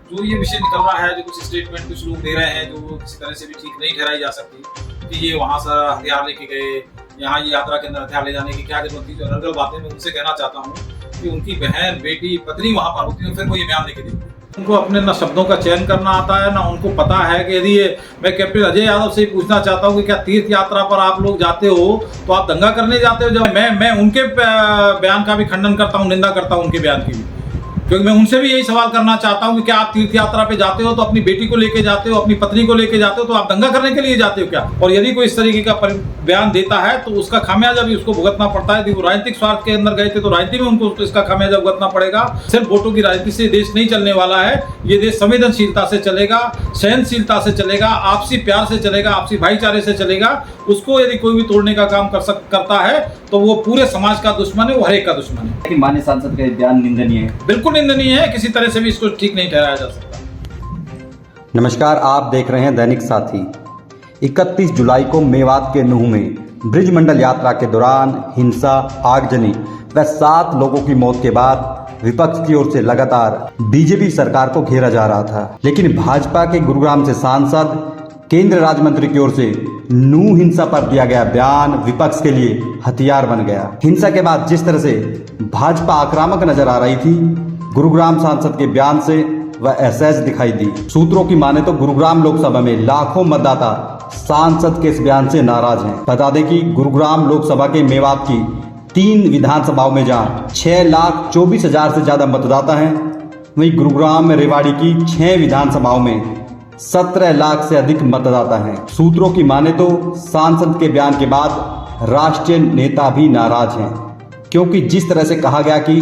जो ये विषय निकल रहा है, जो कुछ स्टेटमेंट कुछ लोग दे रहे हैं जो किसी तरह से भी ठीक नहीं ठहराई जा सकती कि ये वहाँ से हथियार लेके गए, यहाँ ये यात्रा के अंदर हथियार ले जाने की क्या जरूरत थी। जो अनर्गल बातें मैं उनसे कहना चाहता हूँ कि उनकी बहन बेटी पत्नी वहाँ पर होती है, फिर वो ये बयान लेके देती है। उनको अपने ना शब्दों का चयन करना आता है, ना उनको पता है कि यदि मैं कैप्टन अजय यादव से पूछना चाहता हूँ कि क्या तीर्थ यात्रा पर आप लोग जाते हो तो आप दंगा करने जाते हो? जब मैं उनके बयान का भी खंडन करता हूँ, निंदा करता हूँ उनके बयान की भी, क्योंकि मैं उनसे भी यही सवाल करना चाहता हूँ कि क्या आप तीर्थ यात्रा पे जाते हो तो अपनी बेटी को लेके जाते हो, अपनी पत्नी को लेके जाते हो, तो आप दंगा करने के लिए जाते हो क्या? और यदि कोई इस तरीके का बयान देता है तो उसका खामियाजा भी उसको भुगतना पड़ता है। यदि वो राजनीतिक स्वार्थ के अंदर गए थे तो राजनीति में उनको इसका खामियाजा भुगतना पड़ेगा। सिर्फ वोटों की राजनीति से देश नहीं चलने वाला है। ये देश संवेदनशीलता से चलेगा, सहनशीलता से चलेगा, आपसी प्यार से चलेगा, आपसी भाईचारे से चलेगा। उसको यदि कोई भी तोड़ने का काम करता है तो वो पूरे समाज का दुश्मन है, वो हर एक का दुश्मन है। कि माननीय सांसद का बयान निंदनीय है, बिल्कुल निंदनीय है, किसी तरह से भी इसको ठीक नहीं ठहराया जा सकता। नमस्कार, आप देख रहे हैं दैनिक साथी। 31 जुलाई को मेवात के नूह में ब्रिज मंडल यात्रा के दौरान हिंसा, आगजनी व 7 लोगों की मौत के बाद विपक्ष की ओर से लगातार बीजेपी सरकार को घेरा जा रहा था। लेकिन भाजपा के गुरुग्राम से सांसद, केंद्र राज्य मंत्री की ओर से नूह हिंसा पर दिया गया बयान विपक्ष के लिए हथियार बन गया। हिंसा के बाद जिस तरह से भाजपा आक्रामक नजर आ रही थी, गुरुग्राम सांसद के बयान से वह असहज दिखाई दी। सूत्रों की माने तो गुरुग्राम लोकसभा में लाखों मतदाता सांसद के इस बयान से नाराज हैं। बता दें कि गुरुग्राम लोकसभा के मेवात की 3 विधानसभाओं में जहां 6,24,000 से ज्यादा मतदाता हैं, वहीं गुरुग्राम में रेवाड़ी की 6 विधानसभाओं में 17 लाख से अधिक मतदाता हैं। सूत्रों की माने तो सांसद के बयान के बाद राष्ट्रीय नेता भी नाराज हैं, क्योंकि जिस तरह से कहा गया कि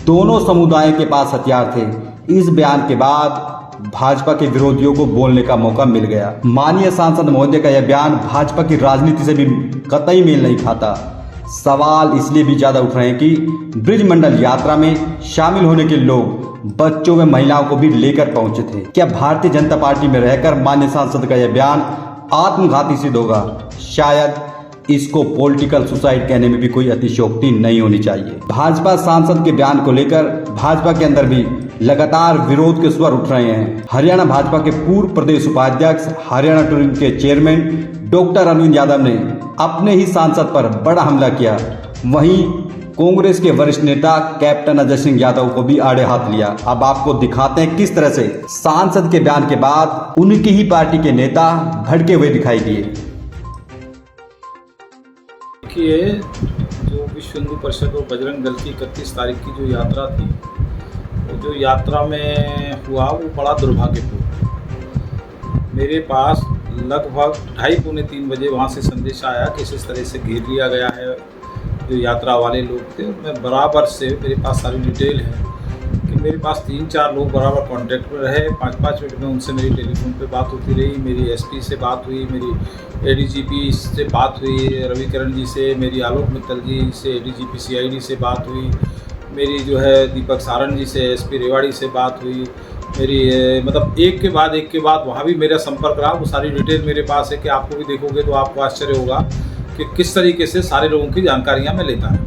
दोनों समुदायों के पास हथियार थे, इस बयान के बाद भाजपा के विरोधियों को बोलने का मौका मिल गया। माननीय सांसद महोदय का यह बयान भाजपा की राजनीति से भी कतई मेल नहीं खाता। सवाल इसलिए भी ज्यादा उठ रहे हैं कि ब्रिज मंडल यात्रा में शामिल होने के लोग बच्चों व महिलाओं को भी लेकर पहुंचे थे। क्या भारतीय जनता पार्टी में रहकर माननीय सांसद का यह बयान आत्मघाती सिद्ध होगा? शायद इसको पॉलिटिकल सुसाइड कहने में भी कोई अतिशयोक्ति नहीं होनी चाहिए। भाजपा सांसद के बयान को लेकर भाजपा के अंदर भी लगातार विरोध के स्वर उठ रहे हैं। हरियाणा भाजपा के पूर्व प्रदेश उपाध्यक्ष, हरियाणा टूरिज्म के चेयरमैन डॉक्टर अरविंद यादव ने अपने ही सांसद पर बड़ा हमला किया। वहीं कांग्रेस के वरिष्ठ नेता कैप्टन अजय सिंह यादव को भी आड़े हाथ लिया। अब आपको दिखाते हैं किस तरह से सांसद के बयान के बाद उनकी ही पार्टी के नेता भड़के हुए दिखाई दिए। देखिए, जो विश्व हिंदू परिषद और बजरंग दल की 31 तारीख की जो यात्रा थी, वो जो यात्रा में हुआ वो बड़ा दुर्भाग्यपूर्ण। मेरे पास लगभग 2:30-3 बजे वहाँ से संदेश आया कि इस तरह से घेर लिया गया है जो यात्रा वाले लोग थे। मैं बराबर से, मेरे पास सारी डिटेल है कि मेरे पास 3-4 लोग बराबर कांटेक्ट में रहे। 5-5 मिनट में उनसे मेरी टेलीफोन पे बात होती रही। मेरी एसपी से बात हुई, मेरी एडीजीपी से बात हुई, रविकरण जी से, मेरी आलोक मित्तल जी से, एडीजीपी सीआईडी से बात हुई, मेरी जो है दीपक सारन जी से, एसपी रेवाड़ी से बात हुई। मेरी मतलब एक के बाद वहाँ भी मेरा संपर्क रहा। वो सारी डिटेल मेरे पास है कि आपको भी देखोगे तो आपको आश्चर्य होगा कि किस तरीके से सारे लोगों की जानकारियाँ मैं लेता है।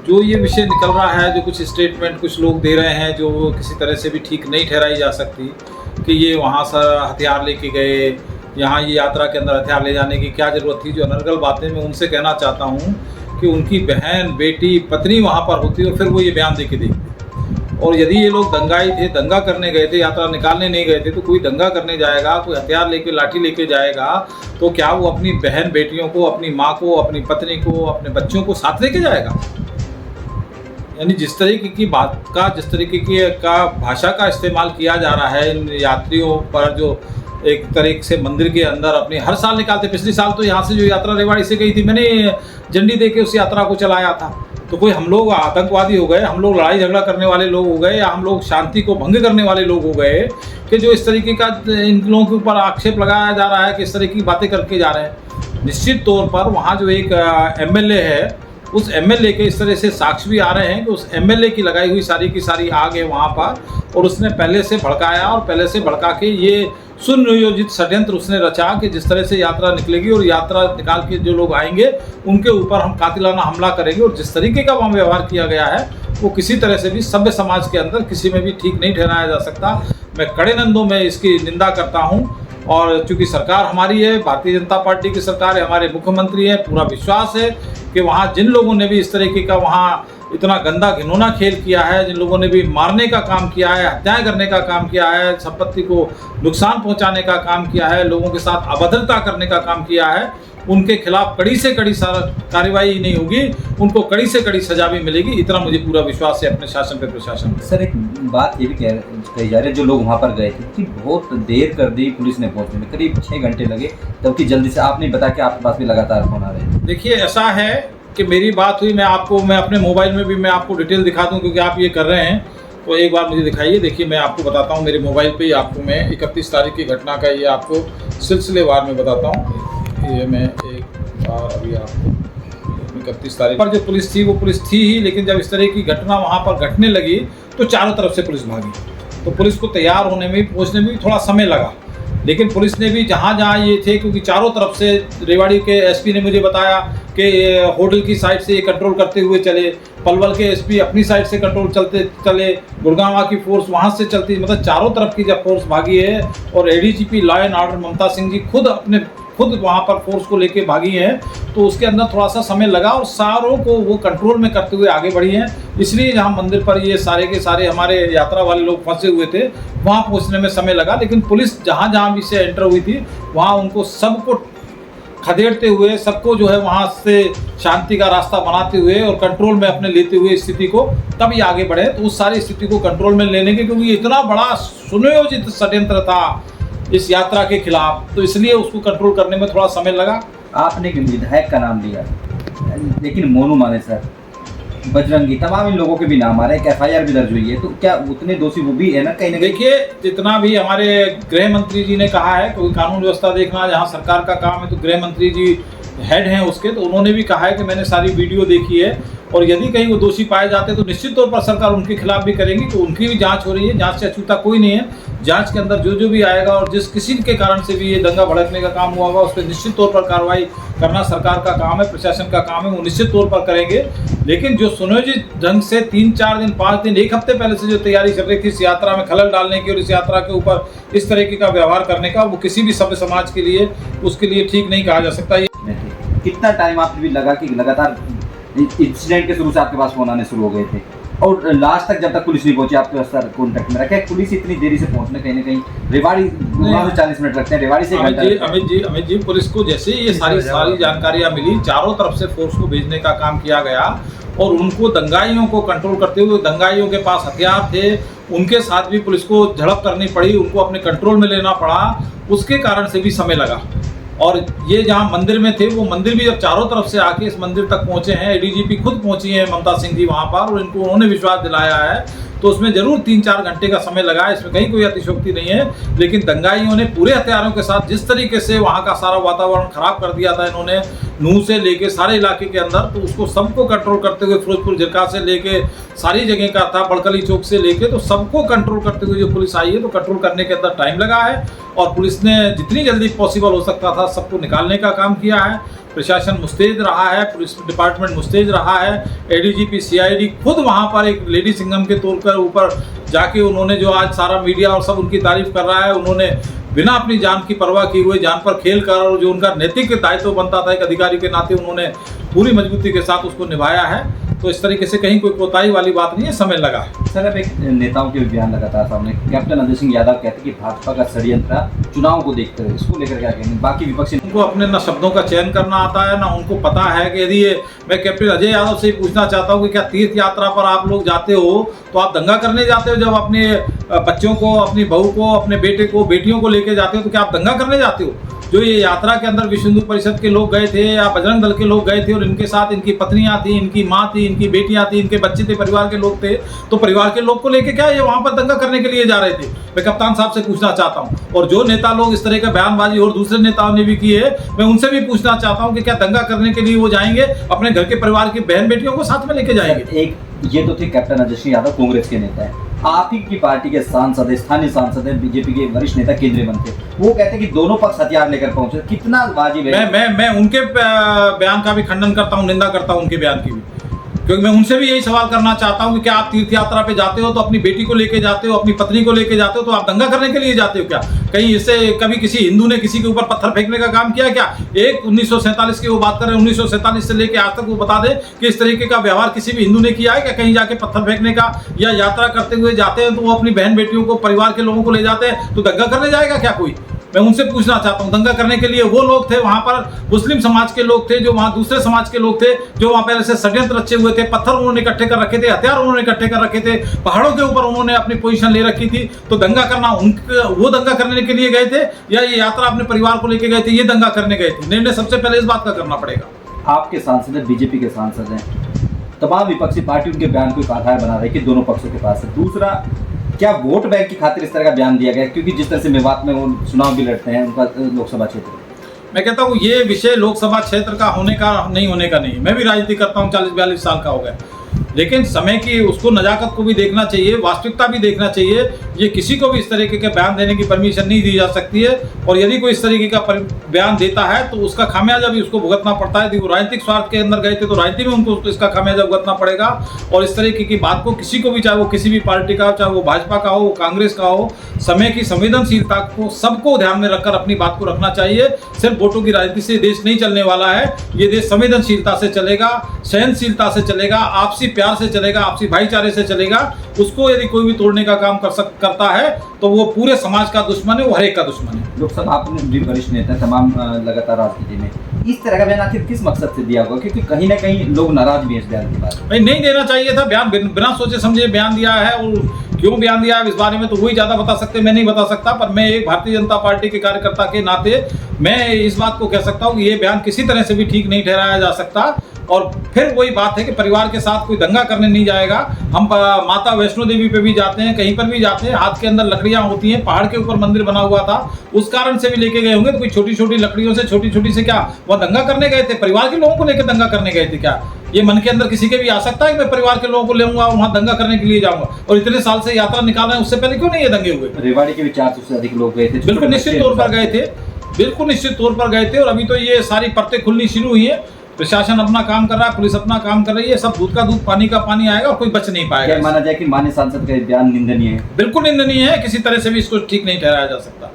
जो ये विषय निकल रहा है, जो कुछ स्टेटमेंट कुछ लोग दे रहे हैं जो किसी तरह से भी ठीक नहीं ठहराई जा सकती कि ये वहाँ से हथियार लेके गए, यहाँ ये यात्रा के अंदर हथियार ले जाने की क्या ज़रूरत थी। जो अनर्गल बातें मैं उनसे कहना चाहता हूँ कि उनकी बहन बेटी पत्नी वहाँ पर होती और फिर वो ये बयान दे के देखते। और यदि ये लोग दंगाई थे, दंगा करने गए थे, यात्रा निकालने नहीं गए थे, तो कोई दंगा करने जाएगा, कोई हथियार लेके लाठी लेके जाएगा तो क्या वो अपनी बहन बेटियों को, अपनी माँ को, अपनी पत्नी को, अपने बच्चों को साथ लेके जाएगा? यानी जिस तरीके की बात का, जिस तरीके की भाषा का इस्तेमाल किया जा रहा है इन यात्रियों पर, जो एक तरीके से मंदिर के अंदर अपनी हर साल निकालते। पिछले साल तो यहाँ से जो यात्रा रेवाड़ी से गई थी, मैंने झंडी दे के उस यात्रा को चलाया था। तो कोई हम लोग आतंकवादी हो गए, हम लोग लड़ाई झगड़ा करने वाले लोग हो गए, या हम लोग शांति को भंग करने वाले लोग हो गए कि जो इस तरीके का इन लोगों के ऊपर आक्षेप लगाया जा रहा है कि इस तरह की बातें करके जा रहे हैं। निश्चित तौर पर वहाँ जो एक एमएलए है, उस एमएलए के इस तरह से साक्ष्य भी आ रहे हैं कि उस एमएलए की लगाई हुई सारी की सारी आग है वहाँ पर, और उसने पहले से भड़काया और पहले से भड़का के ये सुनियोजित षड्यंत्र उसने रचा कि जिस तरह से यात्रा निकलेगी और यात्रा निकाल के जो लोग आएंगे उनके ऊपर हम कातिलाना हमला करेंगे। और जिस तरीके का वहाँ व्यवहार किया गया है वो किसी तरह से भी सभ्य समाज के अंदर किसी में भी ठीक नहीं ठहराया जा सकता। मैं कड़े नंदों में इसकी निंदा करता हूं। और चूंकि सरकार हमारी है, भारतीय जनता पार्टी की सरकार है, हमारे मुख्यमंत्री है, पूरा विश्वास है कि वहाँ जिन लोगों ने भी इस तरीके का वहाँ इतना गंदा घिनौना खेल किया है, जिन लोगों ने भी मारने का काम किया है, हत्याएं करने का काम किया है, संपत्ति को नुकसान पहुंचाने का काम किया है, लोगों के साथ अभद्रता करने का काम किया है, उनके खिलाफ कड़ी से कड़ी कार्रवाई नहीं होगी, उनको कड़ी से कड़ी सजा भी मिलेगी। इतना मुझे पूरा विश्वास है अपने शासन पे, प्रशासन पे। सर एक बात ये भी कही जा रही है, जो लोग वहाँ पर गए थे कि बहुत देर कर दी पुलिस ने पहुँचने में, करीब 6 घंटे लगे, जबकि जल्दी से आपने बताया कि आपके पास भी लगातार फोन आ रहे हैं। देखिए ऐसा है कि मेरी बात हुई, मैं अपने मोबाइल में भी मैं आपको डिटेल दिखा दूं, क्योंकि आप ये कर रहे हैं तो एक बार मुझे दिखाइए। देखिए मैं आपको बताता हूं, मेरे मोबाइल पे ही आपको मैं 31 तारीख की घटना का ये आपको सिलसिलेवार में बताता हूं। ये मैं एक बार अभी आपको 31 तारीख पर जो पुलिस थी वो पुलिस थी ही, लेकिन जब इस तरह की घटना वहाँ पर घटने लगी तो चारों तरफ से पुलिस भागी, तो पुलिस को तैयार होने में पहुँचने में भी थोड़ा समय लगा। लेकिन पुलिस ने भी जहाँ जहाँ ये थे, क्योंकि चारों तरफ से रेवाड़ी के एसपी ने मुझे बताया कि होटल की साइड से ये कंट्रोल करते हुए चले, पलवल के एसपी अपनी साइड से कंट्रोल चले, गुड़गांव की फोर्स वहाँ से चलती, मतलब चारों तरफ की जब फोर्स भागी है। और एडीजीपी लॉ एंड ऑर्डर ममता सिंह जी खुद वहाँ पर फोर्स को लेके भागी हैं, तो उसके अंदर थोड़ा सा समय लगा और सारों को वो कंट्रोल में करते हुए आगे बढ़ी हैं। इसलिए जहाँ मंदिर पर ये सारे के सारे हमारे यात्रा वाले लोग फंसे हुए थे, वहाँ पहुँचने में समय लगा। लेकिन पुलिस जहाँ जहाँ भी से एंटर हुई थी, वहाँ उनको सबको खदेड़ते हुए, सबको जो है वहाँ से शांति का रास्ता बनाते हुए और कंट्रोल में अपने लेते हुए स्थिति को तभी आगे बढ़े। तो उस सारी स्थिति को कंट्रोल में लेने के, क्योंकि इतना बड़ा सुनियोजित षड्यंत्र था इस यात्रा के खिलाफ, तो इसलिए उसको कंट्रोल करने में थोड़ा समय लगा। आपने एक विधायक का नाम लिया, लेकिन मोनू माने सर, बजरंगी, तमाम इन लोगों के भी नाम आ रहे हैं, FIR भी दर्ज हुई है, तो क्या उतने दोषी वो भी है ना कहीं ना कहीं? देखिए जितना भी हमारे गृह मंत्री जी ने कहा है, क्योंकि कानून व्यवस्था देखना जहाँ सरकार का काम है, तो गृह मंत्री जी हेड हैं उसके, तो उन्होंने भी कहा है कि मैंने सारी वीडियो देखी है और यदि कहीं वो दोषी पाए जाते हैं तो निश्चित तौर पर सरकार उनके खिलाफ भी करेगी। तो उनकी भी जांच हो रही है, जांच से अछूता कोई नहीं है। जांच के अंदर जो भी आएगा और जिस किसी के कारण से भी ये दंगा भड़कने का काम हुआ होगा, उस पर निश्चित तौर पर कार्रवाई करना सरकार का काम है, प्रशासन का काम है, वो निश्चित तौर पर करेंगे। लेकिन जो सुनियोजित ढंग से 3-4 दिन 5 दिन 1 हफ्ते पहले से जो तैयारी चल रही थी इस यात्रा में खलल डालने की और इस यात्रा के ऊपर इस तरीके का व्यवहार करने का, वो किसी भी सभ्य समाज के लिए उसके लिए ठीक नहीं कहा जा सकता। कितना टाइम आपको भी लगा कि लगातार इंसिडेंट के शुरू से आपके पास फोन आने शुरू हो गए थे और लास्ट तक जब तक पुलिस नहीं पहुंची आपके पास कॉन्टेक्ट में रखे? पुलिस इतनी देरी से पहुंचने कहीं ना कहीं, रेवाड़ी 40 मिनट लगते हैं, रेवाड़ी से अमित जी पुलिस को जैसे ये सारी जानकारियां मिली, चारों तरफ से फोर्स को भेजने का काम किया गया और उनको दंगाइयों को कंट्रोल करते हुए, दंगाइयों के पास हथियार थे, उनके साथ भी पुलिस को झड़प करनी पड़ी, उनको अपने कंट्रोल में लेना पड़ा, उसके कारण से भी समय लगा। और ये जहाँ मंदिर में थे, वो मंदिर भी जब चारों तरफ से आके इस मंदिर तक पहुँचे हैं, एडीजीपी खुद पहुँची हैं ममता सिंह जी वहाँ पर, और इनको उन्होंने विश्वास दिलाया है, तो उसमें जरूर 3-4 घंटे का समय लगा है, इसमें कहीं कोई अतिशयोक्ति नहीं है। लेकिन दंगाइयों ने पूरे हथियारों के साथ जिस तरीके से वहाँ का सारा वातावरण खराब कर दिया था इन्होंने, नूह से लेके सारे इलाके के अंदर, तो उसको सबको कंट्रोल करते हुए फिरोजपुर झिरका से लेके सारी जगह का था, बड़कली चौक से लेके, तो सबको कंट्रोल करते हुए जो पुलिस आई है, तो कंट्रोल करने के अंदर टाइम लगा है और पुलिस ने जितनी जल्दी पॉसिबल हो सकता था सबको निकालने का काम किया है। प्रशासन मुस्तैद रहा है, पुलिस डिपार्टमेंट मुस्तैद रहा है, एडीजीपी CID खुद वहाँ पर एक लेडी सिंघम के तौर पर ऊपर जाके उन्होंने जो आज सारा मीडिया और सब उनकी तारीफ कर रहा है, उन्होंने बिना अपनी जान की परवाह किए हुए जान पर खेल कर, और जो उनका नैतिक दायित्व बनता था एक अधिकारी के नाते, उन्होंने पूरी मजबूती के साथ उसको निभाया है। तो इस तरीके से कहीं कोई कोताही वाली बात नहीं है, समय लगा है। सर अब एक नेताओं के बयान लगातार सामने, कैप्टन अजय सिंह यादव कहते कि भाजपा का षड्यंत्र चुनाव को देखते हुए, इसको लेकर क्या कहेंगे? बाकी विपक्षी उनको अपने ना शब्दों का चयन करना आता है, ना उनको पता है कि यदि मैं कैप्टन अजय यादव से पूछना चाहता हूँ कि क्या तीर्थ यात्रा पर आप लोग जाते हो तो आप दंगा करने जाते हो? जब अपने बच्चों को, अपनी बहू को, अपने बेटे को, बेटियों को लेके जाते हो तो क्या आप दंगा करने जाते हो? जो ये यात्रा के अंदर विश्व हिंदू परिषद के लोग गए थे या बजरंग दल के लोग गए थे और इनके साथ इनकी पत्नियां थी, इनकी माँ थी, इनकी बेटियां थी, इनके बच्चे थे, परिवार के लोग थे, तो परिवार के लोग को लेके क्या ये वहाँ पर दंगा करने के लिए जा रहे थे? मैं कप्तान साहब से पूछना चाहता हूँ। और जो नेता लोग इस तरह का बयानबाजी और दूसरे नेताओं ने भी की है, मैं उनसे भी पूछना चाहता हूँ कि क्या दंगा करने के लिए वो जाएंगे? अपने घर के परिवार की बहन बेटियों को साथ में लेके जाएंगे? एक ये तो थे कैप्टन अजय सिंह यादव, कांग्रेस के नेता है। आप ही की पार्टी के सांसद, स्थानीय सांसद है, बीजेपी के वरिष्ठ नेता, केंद्रीय मंत्री, वो कहते हैं कि दोनों पक्ष हथियार लेकर पहुंचे। कितना वाजिब है? मैं उनके बयान का भी खंडन करता हूं, निंदा करता हूं उनके बयान की भी, क्योंकि मैं उनसे भी यही सवाल करना चाहता हूं कि क्या आप तीर्थ यात्रा पे जाते हो तो अपनी बेटी को लेके जाते हो, अपनी पत्नी को लेके जाते हो, तो आप दंगा करने के लिए जाते हो क्या? कहीं इससे कभी किसी हिंदू ने किसी के ऊपर पत्थर फेंकने का काम किया क्या? एक 1947 की वो बात कर रहे हैं, 1947 से लेके आज तक वो बता दे कि इस तरीके का व्यवहार किसी भी हिंदू ने किया है क्या? कहीं जाके पत्थर फेंकने का, या यात्रा करते हुए जाते हैं तो वो अपनी बहन बेटियों को, परिवार के लोगों को ले जाते हैं, तो दंगा करने जाएगा क्या कोई? मैं उनसे पूछना चाहता हूं, दंगा करने के लिए वो लोग थे, वहां पर मुस्लिम समाज के लोग थे, जो वहां दूसरे समाज के लोग थे, जो वहां पहले से षड्यंत्र रचे हुए थे, पत्थर उन्होंने इकट्ठे कर रखे थे, हथियार उन्होंने इकट्ठे कर रखे थे, पहाड़ों के ऊपर उन्होंने अपनी पोजीशन ले रखी थी। तो दंगा करना वो दंगा करने के लिए गए थे, या ये यात्रा अपने परिवार को लेके गए थे, ये दंगा करने गए थे? निर्णय सबसे पहले इस बात का करना पड़ेगा। आपके सांसद है, बीजेपी के सांसद हैं, तमाम विपक्षी पार्टी उनके बयान को एक आधार बना रही है कि दोनों पक्षों के पास है। दूसरा, क्या वोट बैंक की खातिर इस तरह का बयान दिया गया? क्योंकि जिस तरह से मेवात में वो चुनाव भी लड़ते हैं, उनका लोकसभा क्षेत्र, मैं कहता हूँ ये विषय लोकसभा क्षेत्र का होने का नहीं होने का नहीं। मैं भी राजनीति करता हूँ, 40-42 साल का हो गया, लेकिन समय की उसको नज़ाकत को भी देखना चाहिए, वास्तविकता भी देखना चाहिए। ये किसी को भी इस तरीके के बयान देने की परमिशन नहीं दी जा सकती है, और यदि कोई इस तरीके का बयान देता है तो उसका खामियाजा भी उसको भुगतना पड़ता है। यदि वो राजनीतिक स्वार्थ के अंदर गए थे तो राजनीति में उनको इसका खामियाजा भुगतना पड़ेगा। और इस तरीके की बात को किसी को भी, चाहे वो किसी भी पार्टी का, चाहे वो भाजपा का हो, वो कांग्रेस का हो, समय की संवेदनशीलता को सबको ध्यान में रखकर अपनी बात को रखना चाहिए। सिर्फ वोटों की राजनीति से देश नहीं चलने वाला है, ये देश संवेदनशीलता से चलेगा, सहनशीलता से चलेगा, आपसी प्यार से चलेगा, आपसी भाईचारे से चलेगा। उसको यदि कोई भी तोड़ने का काम करता है तो वो पूरे समाज का दुश्मन है, वो हर एक का दुश्मन है। लोकसभा आपने भी वरिष्ठ नेता तमाम लगातार राजनीति में, इस तरह का बयान आखिर किस मकसद से दिया होगा? क्योंकि कहीं ना कहीं लोग नाराज भी हैं इस बयान के बाद। भाई नहीं देना चाहिए था बयान, बिना सोचे समझे बयान दिया है, और क्यों बयान दिया है इस बारे में तो वही ज़्यादा बता सकते, मैं नहीं बता सकता। पर मैं एक भारतीय जनता पार्टी के कार्यकर्ता के नाते मैं इस बात को कह सकता हूँ कि ये बयान किसी तरह से भी ठीक नहीं ठहराया जा सकता। और फिर वही बात है कि परिवार के साथ कोई दंगा करने नहीं जाएगा। हम माता वैष्णो देवी पे भी जाते हैं, कहीं पर भी जाते हैं, हाथ के अंदर लकड़ियां होती हैं, पहाड़ के ऊपर मंदिर बना हुआ था, उस कारण से भी लेके गए होंगे। तो कोई छोटी छोटी लकड़ियों से, छोटी छोटी से क्या वह दंगा करने गए थे? परिवार के लोगों को लेकर दंगा करने गए थे क्या? ये मन के अंदर किसी के भी आ सकता है कि मैं परिवार के लोगों को लेऊंगा वहां दंगा करने के लिए जाऊंगा? और इतने साल से यात्रा निकाल रहे हैं, उससे पहले क्यों नहीं ये दंगे हुए? रेवाड़ी के भी 400 से अधिक लोग गए थे। बिल्कुल निश्चित तौर पर गए थे, बिल्कुल निश्चित तौर पर गए थे। और अभी तो ये सारी परतें खुलनी शुरू हुई है, प्रशासन अपना काम कर रहा है, पुलिस अपना काम कर रही है, सब दूध का दूध पानी का पानी आएगा और कोई बच नहीं पाएगा। क्या माना जाए कि माननीय सांसद का बयान निंदनीय है? बिल्कुल निंदनीय है, किसी तरह से भी इसको ठीक नहीं ठहराया जा सकता।